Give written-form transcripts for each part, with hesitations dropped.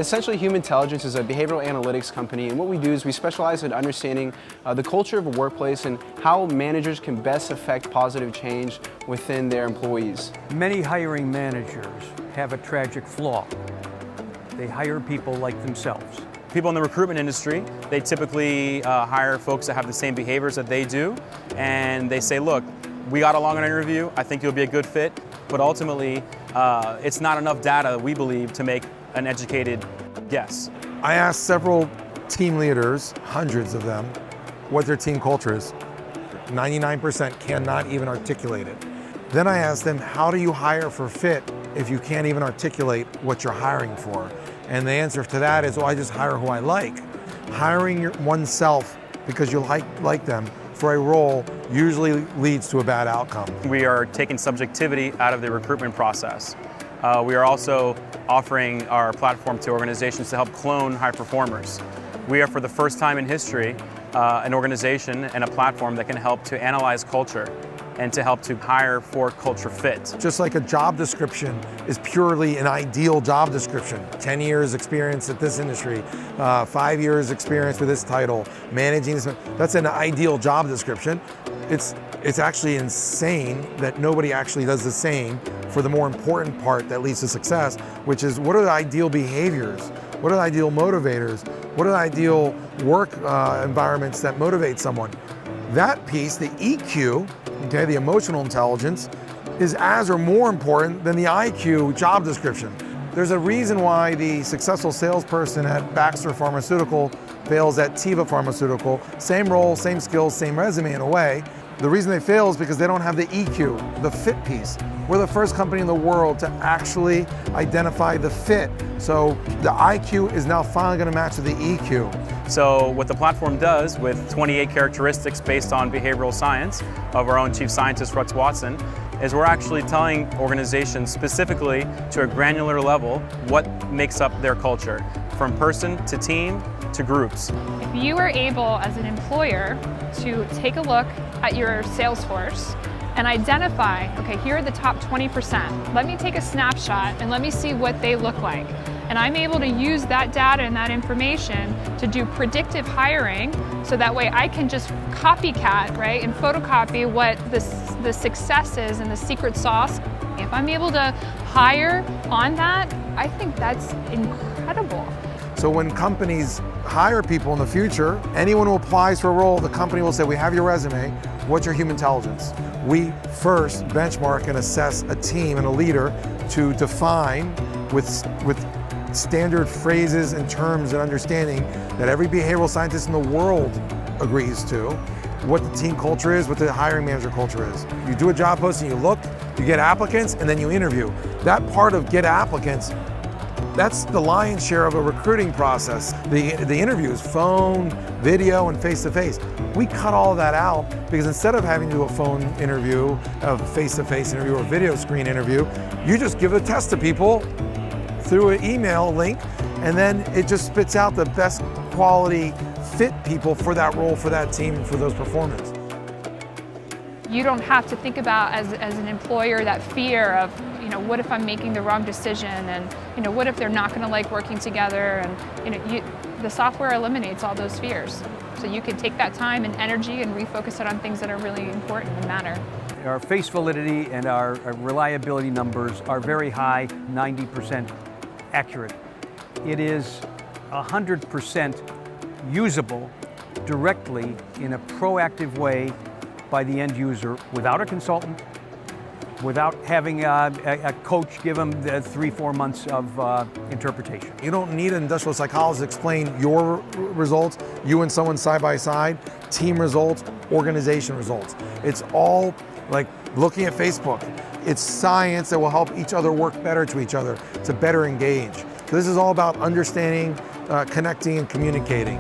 Essentially, Humantelligence is a behavioral analytics company, and what we do is we specialize in understanding the culture of a workplace and how managers can best affect positive change within their employees. Many hiring managers have a tragic flaw. They hire people like themselves. People in the recruitment industry, they typically hire folks that have the same behaviors that they do, and they say, look, we got along in an interview, I think you'll be a good fit, but ultimately, it's not enough data, we believe, to make an educated guess. I asked several team leaders, hundreds of them, what their team culture is. 99% cannot even articulate it. Then I asked them, how do you hire for fit if you can't even articulate what you're hiring for? And the answer to that is, well, I just hire who I like. Hiring oneself because you like them for a role usually leads to a bad outcome. We are taking subjectivity out of the recruitment process. We are also offering our platform to organizations to help clone high performers. We are, for the first time in history, an organization and a platform that can help to analyze culture and to help to hire for culture fit. Just like a job description is purely an ideal job description. 10 years experience at this industry, 5 years experience with this title, managing this, that's an ideal job description. It's actually insane that nobody actually does the same for the more important part that leads to success, which is what are the ideal behaviors? What are the ideal motivators? What are the ideal work environments that motivate someone? That piece, the EQ, okay, the emotional intelligence, is as or more important than the IQ job description. There's a reason why the successful salesperson at Baxter Pharmaceutical fails at Teva Pharmaceutical. Same role, same skills, same resume in a way. The reason they fail is because they don't have the EQ, the fit piece. We're the first company in the world to actually identify the fit. So the IQ is now finally going to match with the EQ. So what the platform does with 28 characteristics based on behavioral science of our own chief scientist, Rex Watson, is we're actually telling organizations specifically to a granular level what makes up their culture, from person to team to groups. If you are able as an employer to take a look at your sales force and identify, okay, here are the top 20%. Let me take a snapshot and let me see what they look like. And I'm able to use that data and that information to do predictive hiring, so that way I can just copycat, right, and photocopy what the success is and the secret sauce. If I'm able to hire on that, I think that's incredible. So when companies hire people in the future, anyone who applies for a role, the company will say, we have your resume, what's your human intelligence? We first benchmark and assess a team and a leader to define with standard phrases and terms and understanding that every behavioral scientist in the world agrees to, what the team culture is, what the hiring manager culture is. You do a job posting, you look, you get applicants, and then you interview. That part of get applicants, that's the lion's share of a recruiting process. The interviews, phone, video, and face-to-face. We cut all that out because instead of having to do a phone interview, a face-to-face interview, or video screen interview, you just give a test to people through an email link, and then it just spits out the best quality fit people for that role, for that team, and for those performance. You don't have to think about, as an employer, that fear of, what if I'm making the wrong decision, and what if they're not going to like working together, and the software eliminates all those fears. So you can take that time and energy and refocus it on things that are really important and matter. Our face validity and our reliability numbers are very high, 90% accurate. It is 100% usable directly in a proactive way by the end user without a consultant, without having a coach give them the 3-4 months of interpretation. You don't need an industrial psychologist to explain your results, you and someone side by side, team results, organization results. It's all like looking at Facebook. It's science that will help each other work better to each other, to better engage. So this is all about understanding, connecting, and communicating.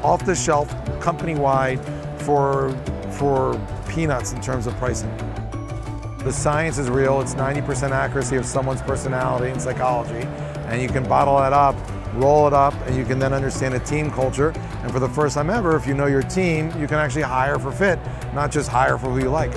Off the shelf, company-wide, for peanuts in terms of pricing. The science is real. It's 90% accuracy of someone's personality and psychology, and you can bottle that up, roll it up, and you can then understand a team culture. And for the first time ever, if you know your team, you can actually hire for fit, not just hire for who you like.